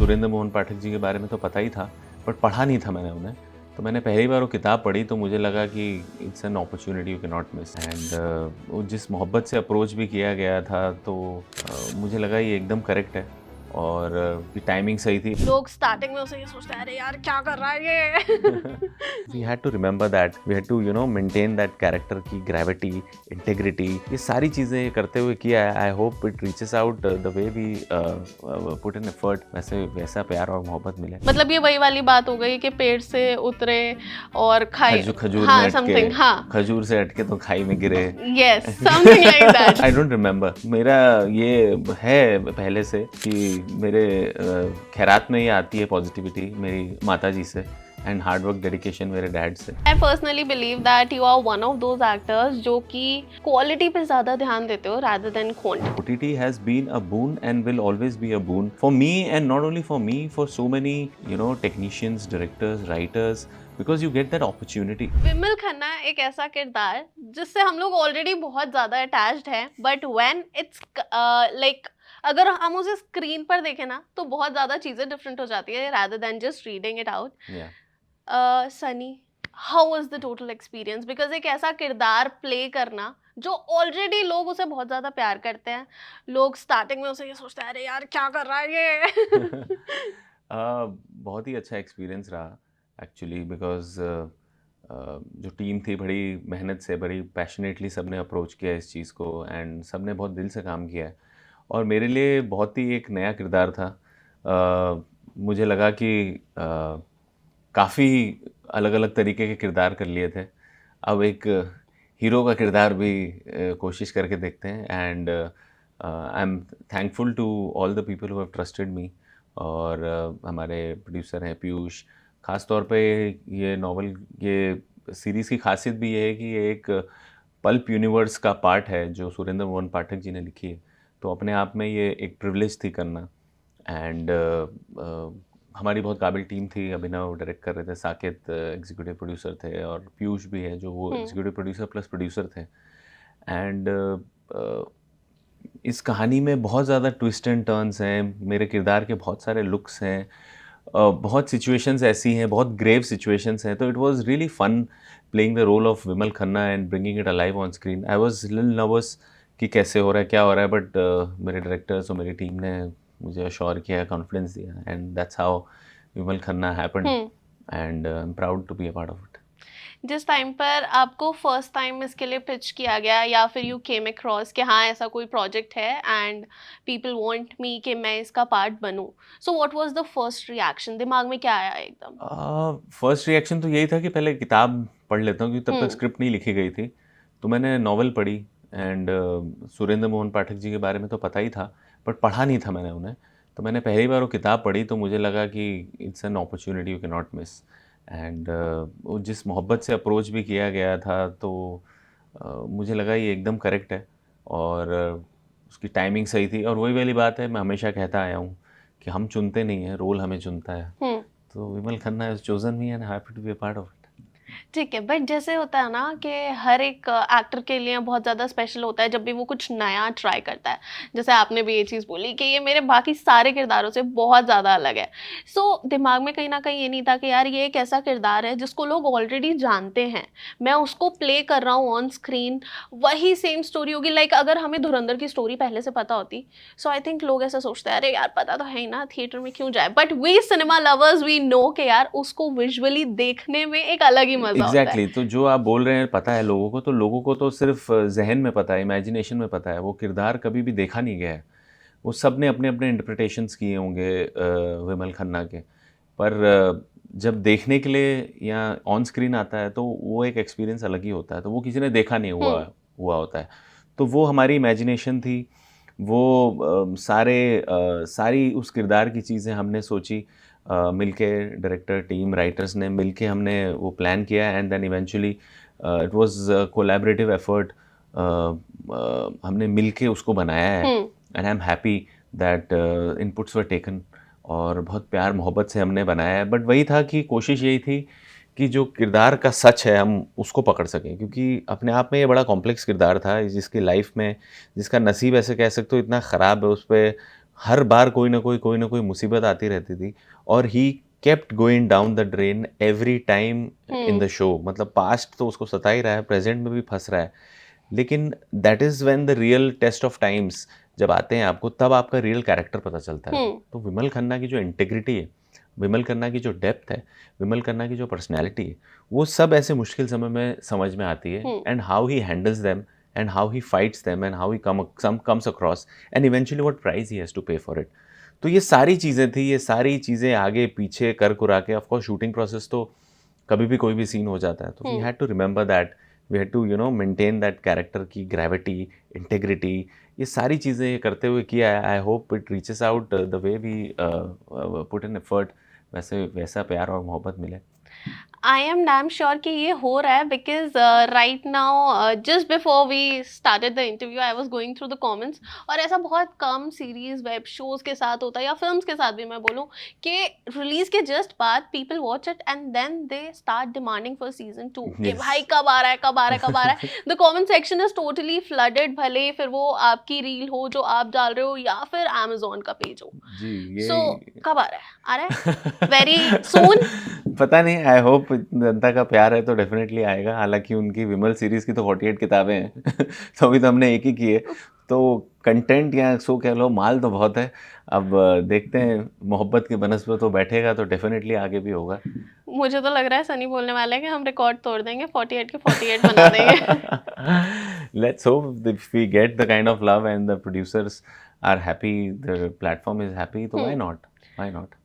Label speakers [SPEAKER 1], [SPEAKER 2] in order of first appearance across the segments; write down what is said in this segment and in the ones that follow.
[SPEAKER 1] सुरेंद्र मोहन पाठक जी के बारे में तो पता ही था, बट पढ़ा नहीं था मैंने उन्हें। तो मैंने पहली बार वो किताब पढ़ी तो मुझे लगा कि it's an opportunity you can not miss and वो जिस मोहब्बत से अप्रोच भी किया गया था तो मुझे लगा ये एकदम करेक्ट है और की टाइमिंग सही थी।
[SPEAKER 2] लोग स्टार्टिंग में उसे ये सोचते हैं अरे यार क्या कर रहा है ये
[SPEAKER 1] We had to remember that, we had to maintain that character की gravity, integrity, ये सारी चीज़ें करते हुए किया है। I hope it reaches out the way we put in effort, वैसा प्यार और मोहब्बत मिले।
[SPEAKER 2] मतलब ये वही वाली बात हो गई कि पेड़ से उतरे और खाई
[SPEAKER 1] खजूर
[SPEAKER 2] हाँ
[SPEAKER 1] में
[SPEAKER 2] समथिंग
[SPEAKER 1] अटके,
[SPEAKER 2] हाँ
[SPEAKER 1] खजूर से अटके तो खाई में गिरे।
[SPEAKER 2] Yes something like that.
[SPEAKER 1] I don't remember, मेरा ये है पहले से कि मेरे खैरात में ये आती है पॉजिटिविटी मेरी माता जी से एंड हार्ड वर्क डेडिकेशन मेरे डैड से।
[SPEAKER 2] I personally believe that you are one of those actors जो कि क्वालिटी पे ज्यादा ध्यान देते हो rather than quantity.
[SPEAKER 1] OTT has been a boon and will always be a boon for me, and not only for me, for so many technicians, directors, writers, because you get that opportunity.
[SPEAKER 2] विमल खन्ना एक ऐसा किरदार जिससे हम लोग already बहुत ज्यादा attached हैं but when it's like अगर हम उसे स्क्रीन पर देखें ना तो बहुत ज्यादा चीजें डिफरेंट हो जाती है rather than just reading it out.
[SPEAKER 1] Yeah.
[SPEAKER 2] Sunny how was the total experience because एक ऐसा किरदार प्ले करना जो ऑलरेडी लोग उसे बहुत ज़्यादा प्यार करते हैं, लोग स्टार्टिंग में उसे ये सोचते हैं अरे यार क्या कर रहा है ये
[SPEAKER 1] बहुत ही अच्छा एक्सपीरियंस रहा एक्चुअली बिकॉज जो टीम थी बड़ी मेहनत से बड़ी पैशनेटली सबने अप्रोच किया इस चीज़ को एंड सबने बहुत दिल से काम किया है और मेरे लिए बहुत ही एक नया किरदार था। मुझे लगा कि काफ़ी अलग अलग तरीके के किरदार कर लिए थे, अब एक हीरो का किरदार भी कोशिश करके देखते हैं and I am thankful to all the people who have trusted me और हमारे प्रोड्यूसर हैं पीयूष। ख़ास तौर पे ये नॉवल ये सीरीज़ की खासियत भी ये है कि ये एक पल्प यूनिवर्स का पार्ट है जो सुरेंद्र मोहन पाठक जी ने लिखी है, तो अपने आप में ये एक प्रिविलेज थी करना एंड हमारी बहुत काबिल टीम थी। अभिनव डायरेक्ट कर रहे थे, साकेत एग्जीक्यूटिव प्रोड्यूसर थे और पीयूष भी है जो वो एग्जीक्यूटिव प्रोड्यूसर प्लस प्रोड्यूसर थे एंड इस कहानी में बहुत ज़्यादा ट्विस्ट एंड टर्न्स हैं, मेरे किरदार के बहुत सारे लुक्स हैं, बहुत सिचुएशंस ऐसी हैं, बहुत ग्रेव सिचुएशंस हैं, तो it was really fun playing the role of Vimal Khanna and bringing it alive on screen. I was little nervous कि कैसे हो रहा है क्या हो रहा है, बट मेरे डायरेक्टर्स और मेरी टीम ने मुझे अश्योर किया, कॉन्फिडेंस दिया and that's how Vimal Khanna happened and I am proud to be a part of it.
[SPEAKER 2] जिस टाइम पर आपको फर्स्ट टाइम इसके लिए पिच किया गया या फिर यू केम अक्रॉस कि हाँ ऐसा कोई प्रोजेक्ट है एंड पीपल वांट मी कि मैं इसका पार्ट बनूं, so what was the first reaction, दिमाग में क्या आया एकदम?
[SPEAKER 1] फर्स्ट रिएक्शन तो यही था कि पहले किताब पढ़ लेता हूँ क्योंकि तब तक स्क्रिप्ट नहीं लिखी गई थी, तो मैंने नॉवल पढ़ी एंड सुरेंद्र मोहन पाठक जी के बारे में तो पता ही था बट पढ़ा नहीं था मैंने उन्हें। तो मैंने पहली बार वो किताब पढ़ी तो मुझे लगा कि it's an opportunity you can not miss and वो जिस मोहब्बत से अप्रोच भी किया गया था तो मुझे लगा ये एकदम करेक्ट है और उसकी टाइमिंग सही थी। और वही वाली बात है, मैं हमेशा कहता आया हूँ कि हम चुनते नहीं हैं, रोल हमें चुनता है। तो Vimal Khanna has chosen me and happy to be a part of it.
[SPEAKER 2] ठीक है, बट जैसे होता है ना कि हर एक एक्टर के लिए बहुत ज़्यादा स्पेशल होता है जब भी वो कुछ नया ट्राई करता है, जैसे आपने भी ये चीज़ बोली कि ये मेरे बाकी सारे किरदारों से बहुत ज़्यादा अलग है। सो दिमाग में कहीं ना कहीं ये नहीं था कि यार ये एक ऐसा किरदार है जिसको लोग ऑलरेडी जानते हैं, मैं उसको प्ले कर रहा हूँ ऑन स्क्रीन, वही सेम स्टोरी होगी। लाइक अगर हमें धुरंधर की स्टोरी पहले से पता होती, सो आई थिंक लोग ऐसा सोचते हैं अरे यार पता तो है ही ना, थिएटर में क्यों जाए, but we cinema lovers we know कि यार उसको विजुअली देखने में एक अलग ही मजा
[SPEAKER 1] एग्जैक्टली तो जो आप बोल रहे हैं पता है लोगों को तो सिर्फ जहन में पता है, इमेजिनेशन में पता है, वो किरदार कभी भी देखा नहीं गया है। वो सब ने अपने अपने इंटरप्रिटेशंस किए होंगे विमल खन्ना के, पर जब देखने के लिए या ऑन स्क्रीन आता है तो वो एक एक्सपीरियंस अलग ही होता है, तो वो किसी ने देखा नहीं हुआ होता है। तो वो हमारी इमेजिनेशन थी, वो सारी उस किरदार की चीज़ें हमने सोची, मिलके डायरेक्टर टीम राइटर्स ने मिलके हमने वो प्लान किया and then eventually it was collaborative effort, हमने मिलके उसको बनाया है and I am happy that inputs were taken और बहुत प्यार मोहब्बत से हमने बनाया है। बट वही था कि कोशिश यही थी कि जो किरदार का सच है हम उसको पकड़ सकें, क्योंकि अपने आप में ये बड़ा कॉम्प्लेक्स किरदार था जिसकी लाइफ में जिसका नसीब ऐसे कह सकते हो इतना ख़राब है, उस पर हर बार कोई ना कोई मुसीबत आती रहती थी और he kept going down the drain every time in the show. मतलब पास्ट तो उसको सता ही रहा है, प्रेजेंट में भी फंस रहा है, लेकिन that is when the real test of times जब आते हैं आपको, तब आपका रियल कैरेक्टर पता चलता है। तो विमल खन्ना की जो इंटेग्रिटी है, विमल खन्ना की जो डेप्थ है, विमल खन्ना की जो पर्सनैलिटी है, वो सब ऐसे मुश्किल समय में समझ में आती है। And how he handles them and how he fights them and how he comes across and eventually what price he has to pay for it। तो ये सारी चीज़ें थी, ये सारी चीज़ें आगे पीछे कर कुरा के, ऑफ कोर्स शूटिंग प्रोसेस तो कभी भी कोई भी सीन हो जाता है, तो we had to remember that, we had to maintain that character की ग्रेविटी, इंटेग्रिटी, ये सारी चीज़ें करते हुए किया है। I hope it reaches out the way we put in effort, वैसे वैसा प्यार और मोहब्बत मिले।
[SPEAKER 2] आई एम डैम श्योर कि ये हो रहा है, because right now just before we started the interview I was going through the comments, और ऐसा बहुत कम सीरीज वेब शोज के साथ होता है या फिल्म्स के साथ भी मैं बोलूँ कि रिलीज के जस्ट बाद people watch it and then they start demanding for season 2 कि
[SPEAKER 1] Yes.
[SPEAKER 2] भाई कब आ रहा है, कब आ रहा है, कब आ रहा है। The comment section is totally flooded, भले फिर वो आपकी रील हो जो आप डाल रहे हो या फिर Amazon का पेज हो।
[SPEAKER 1] जी, ये
[SPEAKER 2] सो कब आ रहा है, आ रहा है वेरी सून?
[SPEAKER 1] पता नहीं, आई होप जनता का प्यार है तो डेफिनेटली आएगा। हालांकि उनकी विमल सीरीज की तो 48 किताबें हैं तो अभी तो हमने एक ही की है, तो कंटेंट या सो कह लो, माल तो बहुत है। अब देखते हैं, मोहब्बत की बनस्बत तो बैठेगा तो डेफिनेटली आगे भी होगा।
[SPEAKER 2] मुझे तो लग रहा है सनी बोलने वाला है कि हम रिकॉर्ड तोड़ देंगे, 48 के 48 बना देंगे।
[SPEAKER 1] Let's hope if we get the kind of love and the producers are happy, the platform is happy, तो why not? Why not?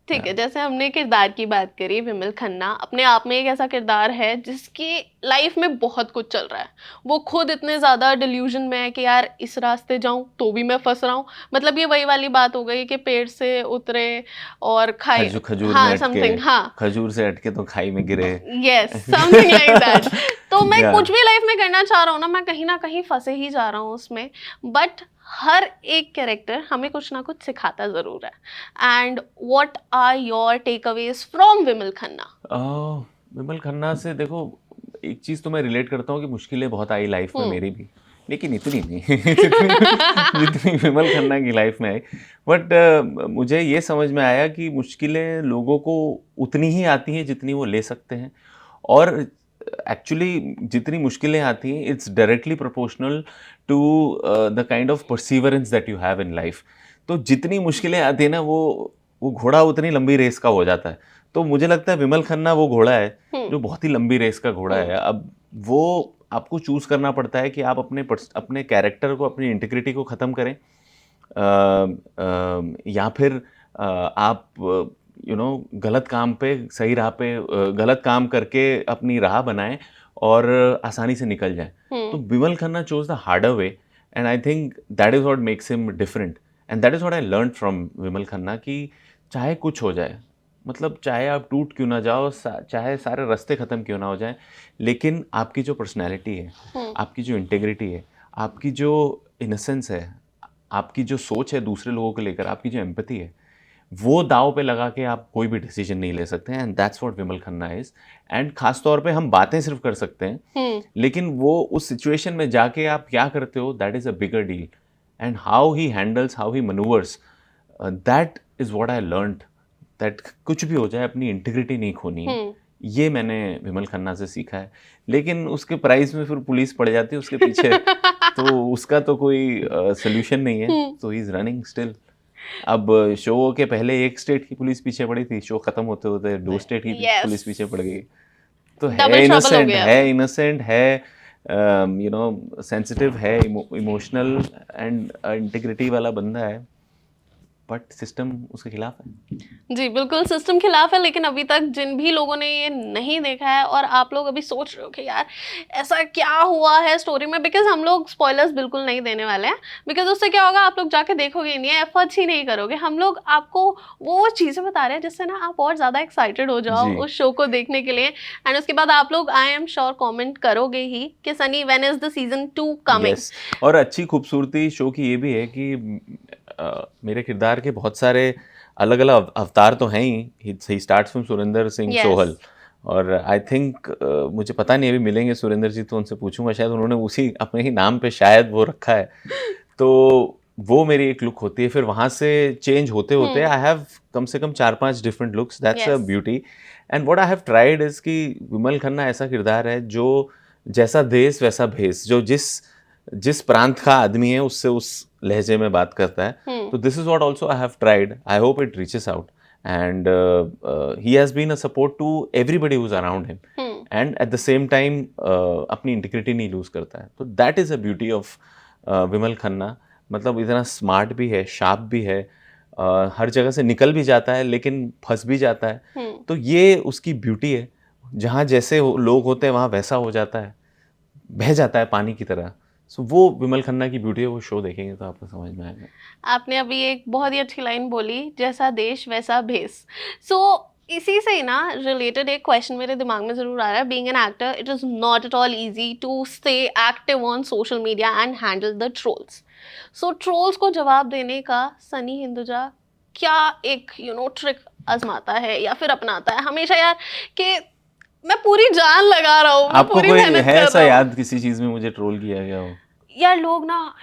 [SPEAKER 2] ठीक है, जैसे हमने किरदार की बात करी, विमल खन्ना अपने आप में एक ऐसा किरदार है जिसकी लाइफ में बहुत कुछ चल रहा है। वो खुद इतने ज़्यादा डिल्यूजन में है कि यार इस रास्ते जाऊं तो भी मैं फंस रहा हूँ। मतलब ये वही वाली बात हो गई कि पेड़ से उतरे और खाई,
[SPEAKER 1] खजूर
[SPEAKER 2] हाँ
[SPEAKER 1] में अटके,
[SPEAKER 2] समथिंग, हाँ
[SPEAKER 1] खजूर से अटके तो खाई में गिरे।
[SPEAKER 2] Yes, something like that. तो मैं
[SPEAKER 1] Yeah.
[SPEAKER 2] कुछ भी लाइफ में करना चाह रहा हूँ ना कहीं फंसे ही जा रहा हूँ उसमें। बट हर एक कैरेक्टर हमें कुछ ना कुछ सिखाता ज़रूर है। And what are your takeaways from Vimal Khanna?
[SPEAKER 1] Vimal Khanna से देखो, एक चीज़ तो मैं रिलेट करता हूँ कि मुश्किलें बहुत आई लाइफ में मेरी भी, लेकिन इतनी नहीं जितनी विमल खन्ना की लाइफ में आई। बट मुझे ये समझ में आया कि मुश्किलें लोगों को उतनी ही आती हैं जितनी वो ले सकते हैं, और एक्चुअली जितनी मुश्किलें आती हैं it's directly proportional to the kind of perseverance that you have in life. तो जितनी मुश्किलें आती हैं ना, वो घोड़ा उतनी लंबी रेस का हो जाता है। तो मुझे लगता है विमल खन्ना वो घोड़ा है जो बहुत ही लंबी रेस का घोड़ा है। अब वो आपको चूज करना पड़ता है कि आप अपने कैरेक्टर को, अपनी इंटीग्रिटी को ख़त्म करें, या फिर आप गलत काम पे, सही राह पे, गलत काम करके अपनी राह बनाएं और आसानी से निकल जाएं। तो Vimal Khanna chose the harder way, and I think that is what makes him different, and that is what I learn from Vimal Khanna कि चाहे कुछ हो जाए, मतलब चाहे आप टूट क्यों ना जाओ, चाहे सारे रास्ते ख़त्म क्यों ना हो जाए, लेकिन आपकी जो पर्सनैलिटी है, आपकी जो इंटेग्रिटी है, आपकी जो इनोसेंस है, आपकी जो सोच है दूसरे लोगों को लेकर, आपकी जो एम्पैथी है, वो दाव पे लगा के आप कोई भी डिसीजन नहीं ले सकते हैं। And that's what Vimal Khanna is. And खास तौर पे हम बातें सिर्फ कर सकते हैं, लेकिन वो उस सिचुएशन में जाके आप क्या करते हो, that is a bigger deal. And how he handles, how he manoeuvres, that is what I learned, that कुछ भी हो जाए अपनी इंटीग्रिटी नहीं खोनी है। ये मैंने विमल खन्ना से सीखा है। लेकिन उसके प्राइस में फिर पुलिस पड़ जाती है उसके पीछे तो उसका तो कोई सोल्यूशन नहीं है। तो ही इज़ रनिंग स्टिल। अब शो के पहले एक स्टेट की पुलिस पीछे पड़ी थी, शो खत्म होते होते 2 स्टेट की पुलिस पीछे पड़ गई। तो है इनोसेंट है, सेंसिटिव है, इमोशनल एंड इंटीग्रिटी वाला बंदा है, बट सिस्टम उसके खिलाफ है।
[SPEAKER 2] जी बिल्कुल, सिस्टम खिलाफ है। लेकिन अभी तक जिन भी लोगों ने ये नहीं देखा है और आप लोग अभी सोच रहे हो कि यार ऐसा क्या हुआ है स्टोरी में, बिकॉज हम लोग स्पॉयलर्स बिल्कुल नहीं देने वाले हैं, बिकॉज उससे क्या होगा, आप लोग जाके देखोगे नहीं, एफर्ट्स ही नहीं करोगे। हम लोग आपको वो चीज़ें बता रहे हैं जिससे ना आप और ज़्यादा एक्साइटेड हो जाओ उस शो को देखने के लिए। एंड उसके बाद आप लोग आई एम श्योर कॉमेंट करोगे ही कि Sunny when is the season 2 coming.
[SPEAKER 1] और अच्छी खूबसूरती शो की ये भी है कि मेरे किरदार के बहुत सारे अलग अलग अवतार तो हैं he starts from Surendra Singh Sohal, और आई थिंक मुझे पता नहीं, अभी मिलेंगे सुरेंद्र जी तो उनसे पूछूंगा, शायद उन्होंने उसी अपने ही नाम पे शायद वो रखा है। तो वो मेरी एक लुक होती है, फिर वहां से चेंज होते होते
[SPEAKER 2] हम्म।
[SPEAKER 1] आई हैव कम से कम 4-5 different looks, that's a
[SPEAKER 2] yes.
[SPEAKER 1] Beauty. And what I have tried is कि विमल खन्ना ऐसा किरदार है जो जैसा देश वैसा भेष, जो जिस जिस प्रांत का आदमी है उससे उस लहजे में बात करता है।
[SPEAKER 2] हम्म।
[SPEAKER 1] तो this is what also I have tried, I hope it reaches out and he has been a support to everybody who's around him
[SPEAKER 2] hmm.
[SPEAKER 1] And at the same time अपनी इंटीग्रिटी नहीं lose करता है। तो that is a beauty of Vimal Khanna. मतलब इतना smart भी है, sharp भी है, हर जगह से निकल भी जाता है लेकिन फंस भी जाता है।
[SPEAKER 2] हम्म।
[SPEAKER 1] तो ये उसकी ब्यूटी है, जहाँ जैसे लोग होते हैं वहाँ वैसा हो जाता है, बह जाता है पानी की तरह। सो वो विमल खन्ना की ब्यूटी है, वो शो देखेंगे तो आपको समझ में आएगा।
[SPEAKER 2] आपने अभी एक बहुत ही अच्छी लाइन बोली, जैसा देश वैसा भेष। सो इसी से ही ना रिलेटेड एक क्वेश्चन मेरे दिमाग में जरूर आ रहा है। Being an actor, it is not at all easy to stay active on social media and handle the trolls. So trolls को जवाब देने का सनी हिंदुजा क्या एक ट्रिक आजमाता है या फिर अपनाता है हमेशा, यार कि मैं पूरी जान लगा रहा हूँ, मैं
[SPEAKER 1] आपको
[SPEAKER 2] पूरी
[SPEAKER 1] कोई
[SPEAKER 2] मेहनत
[SPEAKER 1] है
[SPEAKER 2] कर
[SPEAKER 1] ऐसा
[SPEAKER 2] रहा हूँ।
[SPEAKER 1] याद किसी चीज में मुझे ट्रोल किया गया हो?
[SPEAKER 2] यार लोग ना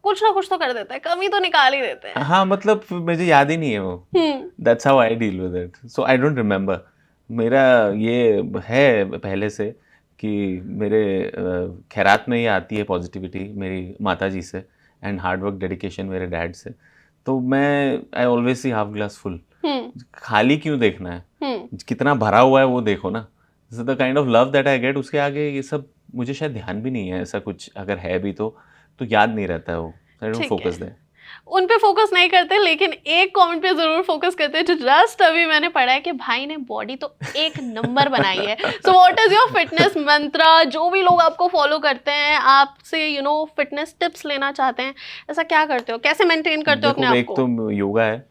[SPEAKER 2] कुछ तो कर देते हैं, कमी तो निकाल ही देते हैं।
[SPEAKER 1] हाँ, मतलब मुझे याद ही नहीं है वो।
[SPEAKER 2] Hmm.
[SPEAKER 1] That's how I deal with it, so I don't remember. मेरा ये है पहले से कि मेरे खैरात में ये आती है पॉजिटिविटी मेरी माता जी से एंड हार्ड वर्क डेडिकेशन मेरे डैड से। तो मैं I always see half glass full.
[SPEAKER 2] Hmm.
[SPEAKER 1] खाली क्यों देखना है,
[SPEAKER 2] हम्म।
[SPEAKER 1] कितना भरा हुआ है वो देखो ना। The kind of love that I get, उसके आगे ये सब मुझे शायद ध्यान भी नहीं है, ऐसा कुछ अगर है भी तो याद नहीं रहता है वो। आई डोंट
[SPEAKER 2] ठीक है,
[SPEAKER 1] फोकस देयर।
[SPEAKER 2] उन पे फोकस नहीं करते, लेकिन एक कमेंट पे जरूर फोकस करते हैं जो जस्ट अभी मैंने पढ़ा है कि भाई ने बॉडी तो एक नंबर बनाई है। So what is your fitness mantra? जो भी लोग आपको फॉलो करते हैं, आपसे फिटनेस टिप्स लेना चाहते हैं, ऐसा क्या करते हो, कैसे मेंटेन करते हो अपने
[SPEAKER 1] देखो,
[SPEAKER 2] आप
[SPEAKER 1] एक
[SPEAKER 2] को?
[SPEAKER 1] तो योगा है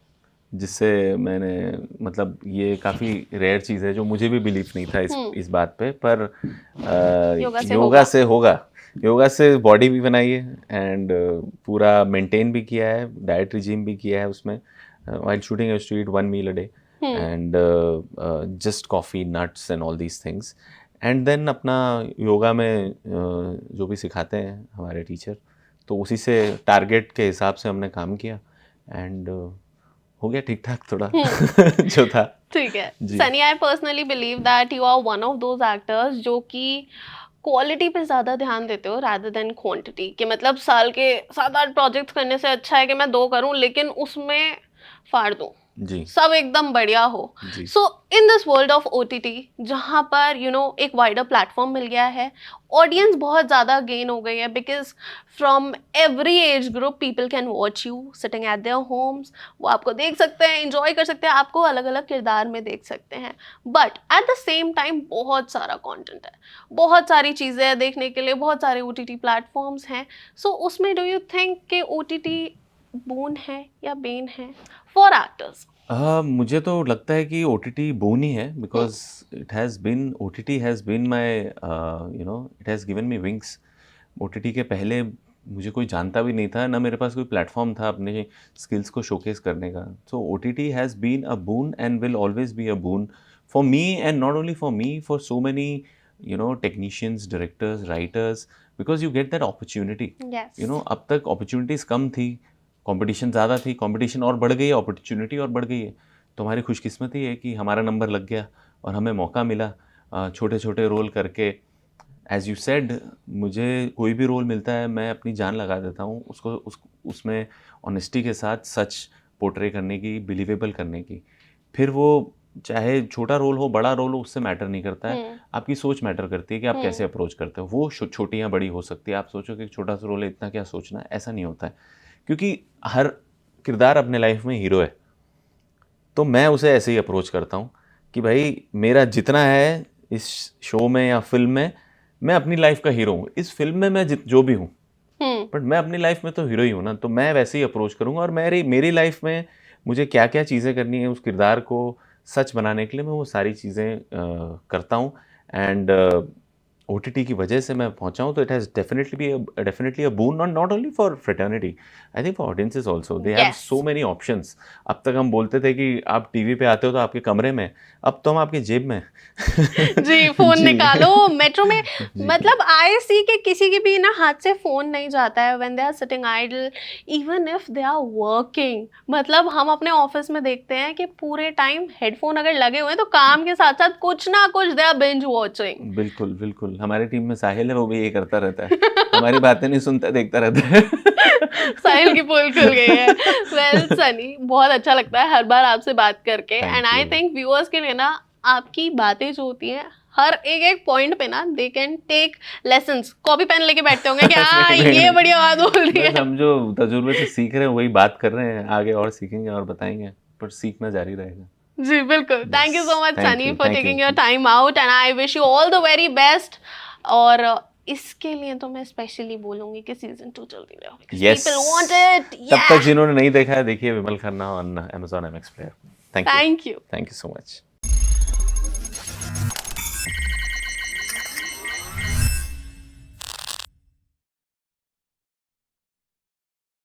[SPEAKER 1] जिससे मैंने, मतलब ये काफ़ी रेयर चीज़ है जो मुझे भी बिलीव नहीं था इस बात पे, पर
[SPEAKER 2] योगा से
[SPEAKER 1] योगा
[SPEAKER 2] होगा।
[SPEAKER 1] से होगा। योगा से बॉडी भी बनाई है एंड पूरा मेंटेन भी किया है, डाइट रिजीम भी किया है उसमें। While shooting I used to eat 1 meal a day and just coffee, nuts and all these things. And then अपना योगा में जो भी सिखाते हैं हमारे टीचर, तो उसी से टारगेट के हिसाब से हमने काम किया एंड हो गया ठीक ठाक थोड़ा जो था।
[SPEAKER 2] ठीक है
[SPEAKER 1] जी।
[SPEAKER 2] Sunny, I personally believe that you are one of those actors जो कि क्वालिटी पे ज्यादा ध्यान देते हो रादर देन क्वांटिटी। कि मतलब साल के 7-8 प्रोजेक्ट्स करने से अच्छा है कि मैं 2 करूं लेकिन उसमें फाड़ दूं,
[SPEAKER 1] जी।
[SPEAKER 2] सब एकदम बढ़िया हो।
[SPEAKER 1] जी।
[SPEAKER 2] So in this world of OTT, जहाँ पर एक वाइडर प्लेटफॉर्म मिल गया है, ऑडियंस बहुत ज़्यादा गेन हो गई है, because from every age group people can watch you sitting at their homes. वो आपको देख सकते हैं, इंजॉय कर सकते हैं, आपको अलग अलग किरदार में देख सकते हैं। But at the same time बहुत सारा कॉन्टेंट है, बहुत सारी चीज़ें हैं देखने के लिए, बहुत सारे OTT प्लेटफॉर्म्स हैं। सो उसमें डू यू थिंक कि OTT बोन है या बेन है फॉर एक्टर्स?
[SPEAKER 1] मुझे तो लगता है कि OTT बोन ही है, because OTT has been my, it has given me wings. OTT के पहले मुझे कोई जानता भी नहीं था, ना मेरे पास कोई प्लेटफॉर्म था अपने स्किल्स को शोकेस करने का। So OTT has been a boon and will always be a boon for me, and not only for me, for so many technicians, directors, writers, because you get that opportunity.
[SPEAKER 2] Yes.
[SPEAKER 1] अब तक opportunities कम थी, competition ज़्यादा थी, competition और बढ़ गई है, opportunity और बढ़ गई है। तो हमारी खुशकिस्मती है कि हमारा नंबर लग गया और हमें मौका मिला छोटे छोटे रोल करके। एज़ यू सेड, मुझे कोई भी रोल मिलता है मैं अपनी जान लगा देता हूँ उसमें ऑनेस्टी के साथ सच पोर्ट्रे करने की, बिलीवेबल करने की। फिर वो चाहे छोटा रोल हो, बड़ा रोल हो, उससे मैटर नहीं करता है। आपकी सोच मैटर करती है कि आप कैसे अप्रोच करते हो। वो छोटी या बड़ी हो सकती है। आप सोचो कि एक छोटा सा रोल है, इतना क्या सोचना है, ऐसा नहीं होता है, क्योंकि हर किरदार अपने लाइफ में हीरो है। तो मैं उसे ऐसे ही अप्रोच करता हूँ कि भाई मेरा जितना है इस शो में या फिल्म में, मैं अपनी लाइफ का हीरो हूँ। इस फिल्म में मैं जो भी हूँ, बट मैं अपनी लाइफ में तो हीरो ही हूँ ना। तो मैं वैसे ही अप्रोच करूँगा, और मेरी लाइफ में मुझे क्या क्या चीज़ें करनी है उस किरदार को सच बनाने के लिए, मैं वो सारी चीज़ें करता हूँ। एंड ओटीटी की वजह से मैं पहुंचा हूं, तो it has definitely a boon, not only for fraternity, I think for audiences also, they have
[SPEAKER 2] yes.
[SPEAKER 1] So many options. अब तक हम बोलते थे कि आप टीवी पे आते हो तो आपके कमरे में, अब तो हम आपकी जेब में।
[SPEAKER 2] जी, फ़ोन
[SPEAKER 1] जी।
[SPEAKER 2] निकालो मेट्रो में।
[SPEAKER 1] जी।
[SPEAKER 2] मतलब आई सी कि किसी के भी ना हाथ से फ़ोन नहीं जाता है when they are sitting idle, even if they are working. मतलब हम अपने ऑफिस में देखते हैं कि पूरे टाइम हेडफोन अगर लगे हुए हैं तो काम के साथ साथ कुछ ना कुछ दे आर बिंज वॉचिंग।
[SPEAKER 1] बिल्कुल, बिल्कुल। हमारी टीम में साहिल है, वो भी यही करता रहता है। हमारी बातें नहीं सुनता, देखता रहता है।
[SPEAKER 2] साहिल की पोल खुल गई है। वेल सनी, बहुत अच्छा लगता है हर बार आपसे बात करके, and
[SPEAKER 1] thank
[SPEAKER 2] I
[SPEAKER 1] you.
[SPEAKER 2] Think viewers के लिए ना आपकी बातें जो होती हैं हर एक एक पॉइंट पे ना they can take lessons, copy pen लेके बैठते होंगे कि हाँ
[SPEAKER 1] नहीं, नहीं,
[SPEAKER 2] ये
[SPEAKER 1] नहीं।
[SPEAKER 2] बढ़िया बात बोल दी
[SPEAKER 1] बस
[SPEAKER 2] है।
[SPEAKER 1] हम जो तजुर्बे से सीख रहे हैं वही बात कर रहे हैं, आगे और सीखेंगे और बताएँगे, पर सीखना जारी रहेगा।
[SPEAKER 2] जी बिल्कुल, thank you so
[SPEAKER 1] yes,
[SPEAKER 2] much
[SPEAKER 1] thank
[SPEAKER 2] Sunny
[SPEAKER 1] you,
[SPEAKER 2] for
[SPEAKER 1] thank
[SPEAKER 2] taking your
[SPEAKER 1] you.
[SPEAKER 2] Time out, and I wish you all the very best. और इसके लिए तो मैं स्पेशली बोलूंगी कि सीजन 2 जल्दी रहो,
[SPEAKER 1] यस।
[SPEAKER 2] People want it.
[SPEAKER 1] तब तक
[SPEAKER 2] या,
[SPEAKER 1] जिन्होंने नहीं देखा है, देखिए Vimal Khanna on Amazon MX player. Thank you.
[SPEAKER 2] Thank you.
[SPEAKER 1] Thank you so much.